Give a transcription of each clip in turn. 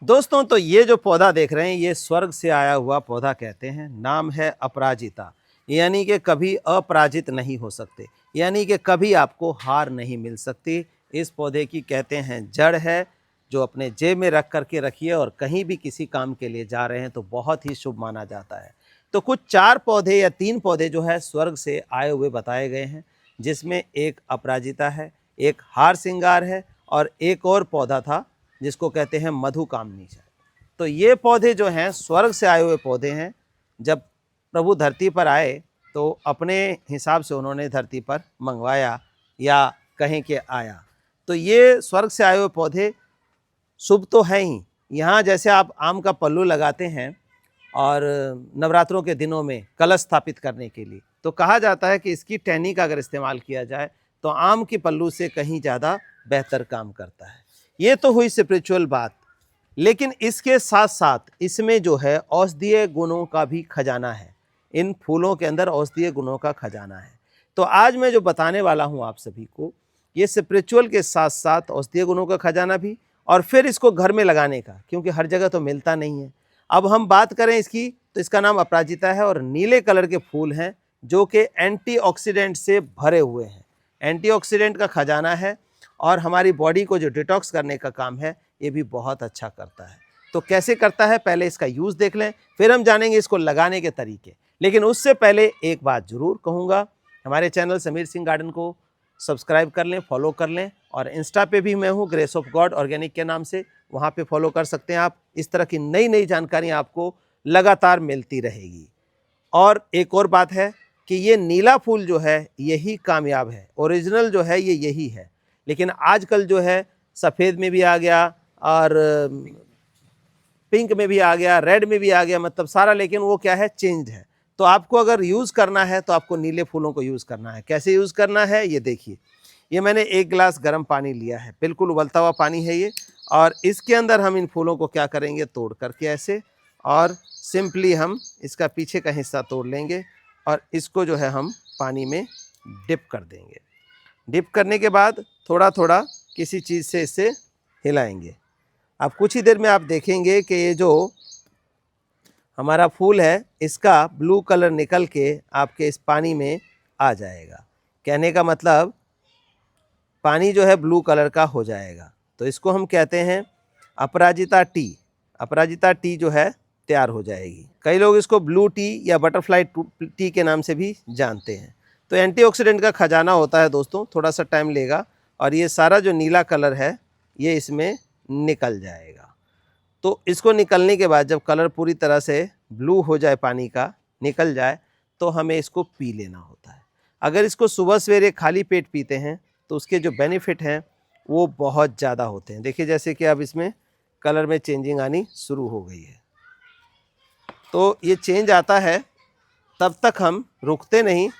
दोस्तों, तो ये जो पौधा देख रहे हैं ये स्वर्ग से आया हुआ पौधा कहते हैं। नाम है अपराजिता, यानी कि कभी अपराजित नहीं हो सकते, यानी कि कभी आपको हार नहीं मिल सकती। इस पौधे की कहते हैं जड़ है, जो अपने जेब में रख करके रखिए और कहीं भी किसी काम के लिए जा रहे हैं तो बहुत ही शुभ माना जाता है। तो कुछ 4 पौधे या 3 पौधे जो है स्वर्ग से आए हुए बताए गए हैं, जिसमें एक अपराजिता है, एक हार सिंगार है और एक और पौधा था जिसको कहते हैं मधुकामनी। तो ये पौधे जो हैं स्वर्ग से आए हुए पौधे हैं। जब प्रभु धरती पर आए तो अपने हिसाब से उन्होंने धरती पर मंगवाया या कहें कि आया। तो ये स्वर्ग से आए हुए पौधे शुभ तो है ही। यहाँ जैसे आप आम का पल्लू लगाते हैं और नवरात्रों के दिनों में कलश स्थापित करने के लिए, तो कहा जाता है कि इसकी टहनी का अगर इस्तेमाल किया जाए तो आम की पल्लू से कहीं ज़्यादा बेहतर काम करता है। ये तो हुई स्पिरिचुअल बात, लेकिन इसके साथ साथ इसमें जो है औषधीय गुणों का भी खजाना है। इन फूलों के अंदर औषधीय गुणों का खजाना है। तो आज मैं जो बताने वाला हूँ आप सभी को, ये स्पिरिचुअल के साथ साथ औषधीय गुणों का खजाना भी, और फिर इसको घर में लगाने का, क्योंकि हर जगह तो मिलता नहीं है। अब हम बात करें इसकी, तो इसका नाम अपराजिता है और नीले कलर के फूल हैं जो कि एंटीऑक्सीडेंट से भरे हुए हैं। एंटीऑक्सीडेंट का खजाना है और हमारी बॉडी को जो डिटॉक्स करने का काम है ये भी बहुत अच्छा करता है। तो कैसे करता है, पहले इसका यूज़ देख लें, फिर हम जानेंगे इसको लगाने के तरीके। लेकिन उससे पहले एक बात ज़रूर कहूँगा, हमारे चैनल समीर सिंह गार्डन को सब्सक्राइब कर लें, फॉलो कर लें, और इंस्टा पे भी मैं हूँ ग्रेस ऑफ गॉड ऑर्गेनिक के नाम से, वहाँ पे फॉलो कर सकते हैं आप। इस तरह की नई नई जानकारियाँ आपको लगातार मिलती रहेगी। और एक और बात है कि ये नीला फूल जो है यही कामयाब है, ओरिजिनल जो है ये यही है। लेकिन आजकल जो है सफ़ेद में भी आ गया और पिंक में भी आ गया, रेड में भी आ गया, मतलब सारा, लेकिन वो क्या है, चेंज है। तो आपको अगर यूज़ करना है तो आपको नीले फूलों को यूज़ करना है। कैसे यूज़ करना है ये देखिए। ये मैंने 1 गिलास गर्म पानी लिया है, बिल्कुल उबलता हुआ पानी है ये, और इसके अंदर हम इन फूलों को क्या करेंगे, तोड़ करके ऐसे, और सिंपली हम इसका पीछे का हिस्सा तोड़ लेंगे और इसको जो है हम पानी में डिप कर देंगे। डिप करने के बाद थोड़ा थोड़ा किसी चीज़ से इसे हिलाएंगे। अब कुछ ही देर में आप देखेंगे कि ये जो हमारा फूल है इसका ब्लू कलर निकल के आपके इस पानी में आ जाएगा। कहने का मतलब पानी जो है ब्लू कलर का हो जाएगा। तो इसको हम कहते हैं अपराजिता टी। अपराजिता टी जो है तैयार हो जाएगी। कई लोग इसको ब्लू टी या बटरफ्लाई टी के नाम से भी जानते हैं। तो एंटीऑक्सीडेंट का खजाना होता है दोस्तों, थोड़ा सा टाइम लेगा और ये सारा जो नीला कलर है ये इसमें निकल जाएगा। तो इसको निकलने के बाद जब कलर पूरी तरह से ब्लू हो जाए, पानी का निकल जाए, तो हमें इसको पी लेना होता है। अगर इसको सुबह सवेरे खाली पेट पीते हैं तो उसके जो बेनिफिट हैं वो बहुत ज़्यादा होते हैं। देखिए जैसे कि अब इसमें कलर में चेंजिंग आनी शुरू हो गई है। तो ये चेंज आता है तब तक हम रुकते नहीं,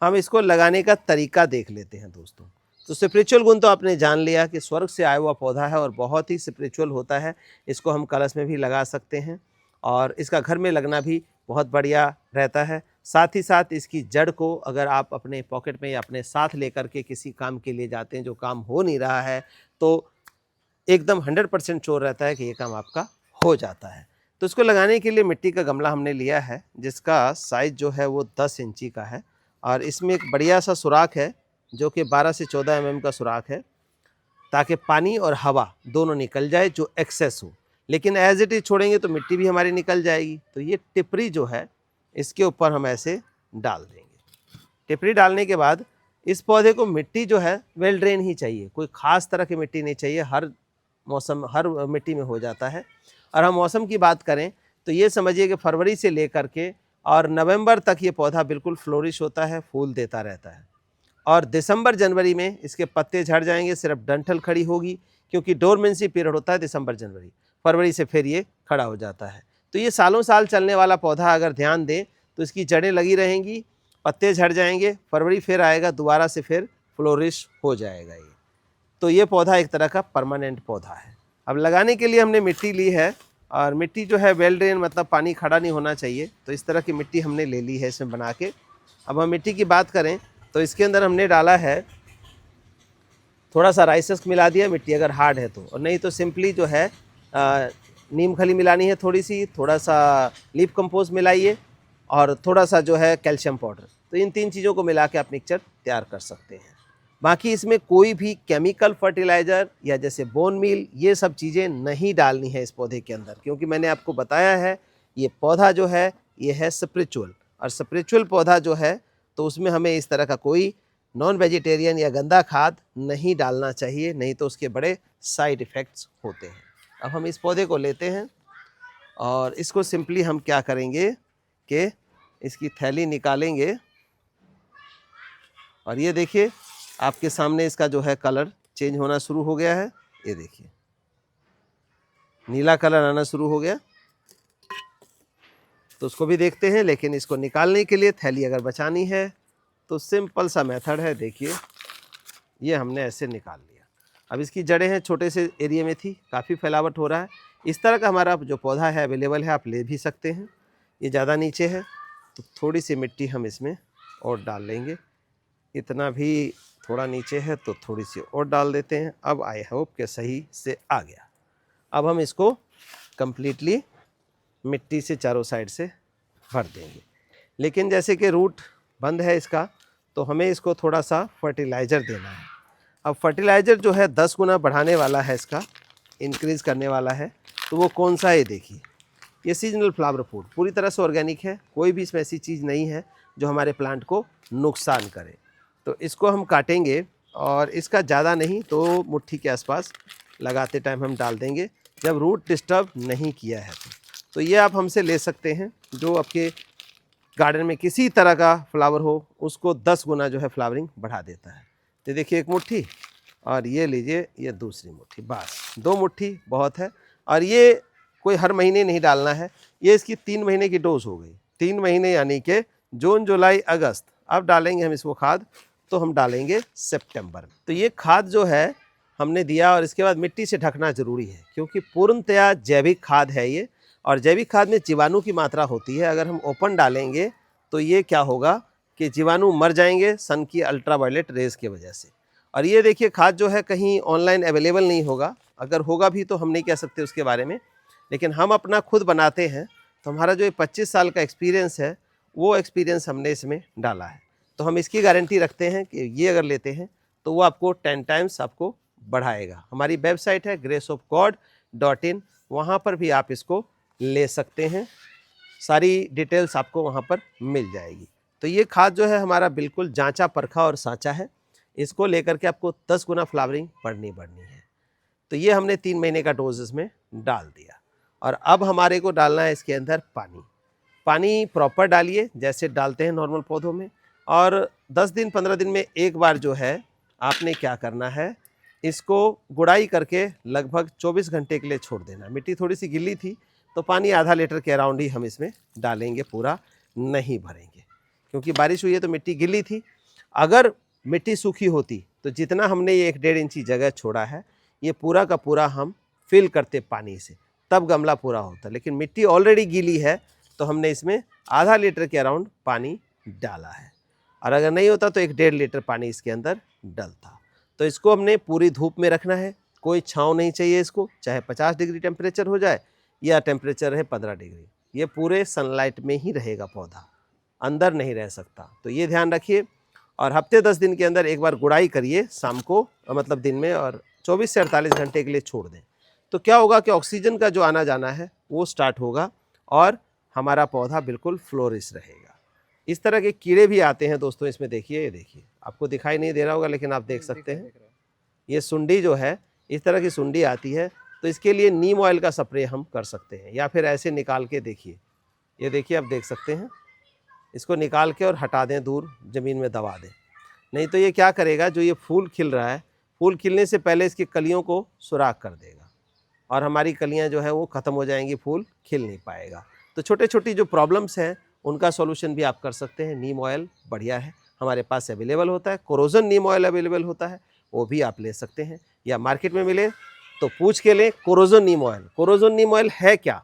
हम इसको लगाने का तरीका देख लेते हैं दोस्तों। तो स्पिरिचुअल गुण तो आपने जान लिया कि स्वर्ग से आया हुआ पौधा है और बहुत ही स्पिरिचुअल होता है। इसको हम कलश में भी लगा सकते हैं और इसका घर में लगना भी बहुत बढ़िया रहता है। साथ ही साथ इसकी जड़ को अगर आप अपने पॉकेट में या अपने साथ लेकर के किसी काम के लिए जाते हैं जो काम हो नहीं रहा है, तो एकदम 100% श्योर रहता है कि ये काम आपका हो जाता है। तो इसको लगाने के लिए मिट्टी का गमला हमने लिया है जिसका साइज़ जो है वो 10 इंची का है और इसमें एक बढ़िया सा सुराख है जो कि 12 से 14 mm का सुराख है, ताकि पानी और हवा दोनों निकल जाए जो एक्सेस हो। लेकिन एज इट इज़ छोड़ेंगे तो मिट्टी भी हमारी निकल जाएगी। तो ये टिपरी जो है इसके ऊपर हम ऐसे डाल देंगे। टिपरी डालने के बाद इस पौधे को मिट्टी जो है वेल ड्रेन ही चाहिए, कोई ख़ास तरह की मिट्टी नहीं चाहिए। हर मौसम हर मिट्टी में हो जाता है। और हम मौसम की बात करें तो ये समझिए कि फरवरी से लेकर के और नवंबर तक ये पौधा बिल्कुल फ्लोरिश होता है, फूल देता रहता है। और दिसंबर जनवरी में इसके पत्ते झड़ जाएंगे, सिर्फ डंठल खड़ी होगी, क्योंकि डोरमेंसी पीरियड होता है दिसंबर जनवरी। फरवरी से फिर ये खड़ा हो जाता है। तो ये सालों साल चलने वाला पौधा अगर ध्यान दें तो इसकी जड़ें लगी रहेंगी, पत्ते झड़ जाएंगे, फरवरी फिर आएगा, दोबारा से फिर फ्लोरिश हो जाएगा ये। तो ये पौधा एक तरह का परमानेंट पौधा है। अब लगाने के लिए हमने मिट्टी ली है और मिट्टी जो है वेल ड्रेन, मतलब पानी खड़ा नहीं होना चाहिए। तो इस तरह की मिट्टी हमने ले ली है इसमें बना के। अब हम मिट्टी की बात करें तो इसके अंदर हमने डाला है थोड़ा सा राइस हस्क मिला दिया, मिट्टी अगर हार्ड है तो, और नहीं तो सिंपली जो है नीम खली मिलानी है थोड़ी सी, थोड़ा सा लीफ कंपोस्ट मिलाइए और थोड़ा सा जो है कैल्शियम पाउडर। तो इन 3 चीज़ों को मिला के आप मिक्सचर तैयार कर सकते हैं। बाकी इसमें कोई भी केमिकल फर्टिलाइज़र या जैसे बोन मील ये सब चीज़ें नहीं डालनी है इस पौधे के अंदर, क्योंकि मैंने आपको बताया है ये पौधा जो है ये है स्पिरिचुअल, और स्पिरिचुअल पौधा जो है तो उसमें हमें इस तरह का कोई नॉन वेजिटेरियन या गंदा खाद नहीं डालना चाहिए, नहीं तो उसके बड़े साइड इफ़ेक्ट्स होते हैं। अब हम इस पौधे को लेते हैं और इसको सिंपली हम क्या करेंगे कि इसकी थैली निकालेंगे और ये देखिए आपके सामने इसका जो है कलर चेंज होना शुरू हो गया है। ये देखिए नीला कलर आना शुरू हो गया, तो उसको भी देखते हैं। लेकिन इसको निकालने के लिए थैली अगर बचानी है तो सिंपल सा मेथड है। देखिए ये हमने ऐसे निकाल लिया। अब इसकी जड़ें हैं छोटे से एरिया में थी, काफ़ी फैलावट हो रहा है। इस तरह का हमारा जो पौधा है अवेलेबल है, आप ले भी सकते हैं। ये ज़्यादा नीचे है तो थोड़ी सी मिट्टी हम इसमें और डाल लेंगे। इतना भी थोड़ा नीचे है तो थोड़ी सी और डाल देते हैं। अब आई होप कि सही से आ गया। अब हम इसको कंप्लीटली मिट्टी से चारों साइड से भर देंगे। लेकिन जैसे कि रूट बंद है इसका, तो हमें इसको थोड़ा सा फर्टिलाइज़र देना है। अब फर्टिलाइज़र जो है 10 गुना बढ़ाने वाला है, इसका इंक्रीज़ करने वाला है। तो वो कौन सा है देखिए, ये सीजनल फ्लावर फूड पूरी तरह से ऑर्गेनिक है, कोई भी इसमें ऐसी चीज़ नहीं है जो हमारे प्लांट को नुकसान करे। तो इसको हम काटेंगे और इसका ज़्यादा नहीं तो मुट्ठी के आसपास लगाते टाइम हम डाल देंगे, जब रूट डिस्टर्ब नहीं किया है तो ये आप हमसे ले सकते हैं। जो आपके गार्डन में किसी तरह का फ्लावर हो उसको 10 गुना जो है फ्लावरिंग बढ़ा देता है। तो देखिए एक मुट्ठी और ये लीजिए ये दूसरी मुट्ठी, बस 2 मुट्ठी बहुत है। और ये कोई हर महीने नहीं डालना है, ये इसकी 3 महीने की डोज हो गई। 3 महीने यानी कि जून जुलाई अगस्त। अब डालेंगे हम इसको खाद, तो हम डालेंगे सितंबर में। तो ये खाद जो है हमने दिया और इसके बाद मिट्टी से ढकना ज़रूरी है, क्योंकि पूर्णतया जैविक खाद है ये। और जैविक खाद में जीवाणु की मात्रा होती है। अगर हम ओपन डालेंगे तो ये क्या होगा कि जीवाणु मर जाएंगे सन की अल्ट्रावायलेट रेज़ की वजह से। और ये देखिए खाद जो है कहीं ऑनलाइन अवेलेबल नहीं होगा, अगर होगा भी तो हम नहीं कह सकते उसके बारे में, लेकिन हम अपना खुद बनाते हैं। तो हमारा जो 25 साल का एक्सपीरियंस है वो एक्सपीरियंस हमने इसमें डाला है। तो हम इसकी गारंटी रखते हैं कि ये अगर लेते हैं तो वो आपको 10 टाइम्स आपको बढ़ाएगा। हमारी वेबसाइट है graceofgod.in, वहाँ पर भी आप इसको ले सकते हैं, सारी डिटेल्स आपको वहाँ पर मिल जाएगी। तो ये खाद जो है हमारा बिल्कुल जांचा परखा और साचा है, इसको लेकर के आपको 10 गुना फ्लावरिंग बढ़नी है। तो ये हमने 3 महीने का डोज इसमें डाल दिया। और अब हमारे को डालना है इसके अंदर पानी प्रॉपर डालिए जैसे डालते हैं नॉर्मल पौधों में। और 10 दिन 15 दिन में एक बार जो है आपने क्या करना है, इसको गुड़ाई करके लगभग 24 घंटे के लिए छोड़ देना। मिट्टी थोड़ी सी गिल्ली थी तो पानी आधा लीटर के अराउंड ही हम इसमें डालेंगे, पूरा नहीं भरेंगे, क्योंकि बारिश हुई है तो मिट्टी गिल्ली थी। अगर मिट्टी सूखी होती तो जितना हमने ये 1-1.5 इंची जगह छोड़ा है ये पूरा का पूरा हम फिल करते पानी से, तब गमला पूरा होता। लेकिन मिट्टी ऑलरेडी गीली है तो हमने इसमें आधा लीटर के अराउंड पानी डाला है, और अगर नहीं होता तो 1-1.5 लीटर पानी इसके अंदर डलता। तो इसको हमने पूरी धूप में रखना है, कोई छाँव नहीं चाहिए इसको, चाहे 50 डिग्री टेम्परेचर हो जाए या टेम्परेचर है 15 डिग्री, ये पूरे सनलाइट में ही रहेगा पौधा, अंदर नहीं रह सकता। तो ये ध्यान रखिए। और हफ्ते 10 दिन के अंदर एक बार गुड़ाई करिए शाम को, मतलब दिन में, और 24 से 48 घंटे के लिए छोड़ दें। तो क्या होगा कि ऑक्सीजन का जो आना जाना है वो स्टार्ट होगा और हमारा पौधा बिल्कुल फ्लोरिश रहेगा। इस तरह के कीड़े भी आते हैं दोस्तों इसमें, देखिए ये देखिए, आपको दिखाई नहीं दे रहा होगा लेकिन आप देख सकते हैं ये सुंडी जो है, इस तरह की सुंडी आती है। तो इसके लिए नीम ऑयल का स्प्रे हम कर सकते हैं, या फिर ऐसे निकाल के देखिए, ये देखिए आप देख सकते हैं, इसको निकाल के और हटा दें, दूर ज़मीन में दबा दें। नहीं तो ये क्या करेगा, जो ये फूल खिल रहा है, फूल खिलने से पहले इसकी कलियों को सुराख कर देगा और हमारी कलियां जो है वो ख़त्म हो जाएंगी, फूल खिल नहीं पाएगा। तो छोटे छोटी जो प्रॉब्लम्स हैं उनका सॉल्यूशन भी आप कर सकते हैं। नीम ऑयल बढ़िया है, हमारे पास अवेलेबल होता है। कोरोजन नीम ऑयल अवेलेबल होता है, वो भी आप ले सकते हैं, या मार्केट में मिले तो पूछ के लें कोरोजन नीम ऑयल। कोरोजन नीम ऑयल है क्या,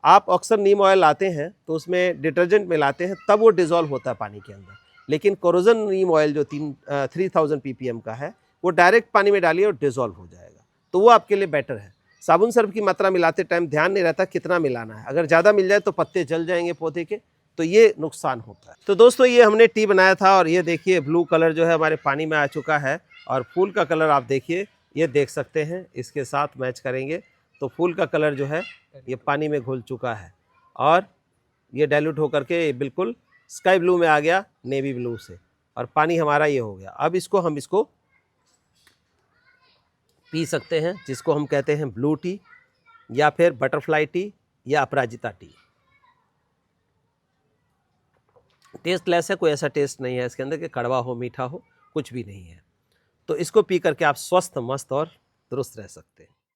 आप अक्सर नीम ऑयल लाते हैं तो उसमें डिटर्जेंट मिलाते हैं, तब वो डिज़ोल्व होता है पानी के अंदर। लेकिन कोरोजन नीम ऑयल जो 3000 ppm का है, वो डायरेक्ट पानी में डालिए और डिज़ोल्व हो जाएगा, तो वो आपके लिए बेटर है। साबुन सर्फ की मात्रा मिलाते टाइम ध्यान नहीं रहता कितना मिलाना है, अगर ज़्यादा मिल जाए तो पत्ते जल जाएंगे पौधे के, तो ये नुकसान होता है। तो दोस्तों ये हमने टी बनाया था और ये देखिए ब्लू कलर जो है हमारे पानी में आ चुका है और फूल का कलर आप देखिए, ये देख सकते हैं, इसके साथ मैच करेंगे तो फूल का कलर जो है ये पानी में घुल चुका है और ये डाइल्यूट होकर के बिल्कुल स्काई ब्लू में आ गया, नेवी ब्लू से, और पानी हमारा ये हो गया। अब हम इसको पी सकते हैं, जिसको हम कहते हैं ब्लू टी या फिर बटरफ्लाई टी या अपराजिता टी। टेस्टलेस है, कोई ऐसा टेस्ट नहीं है इसके अंदर कि कड़वा हो मीठा हो, कुछ भी नहीं है। तो इसको पी करके आप स्वस्थ मस्त और दुरुस्त रह सकते हैं।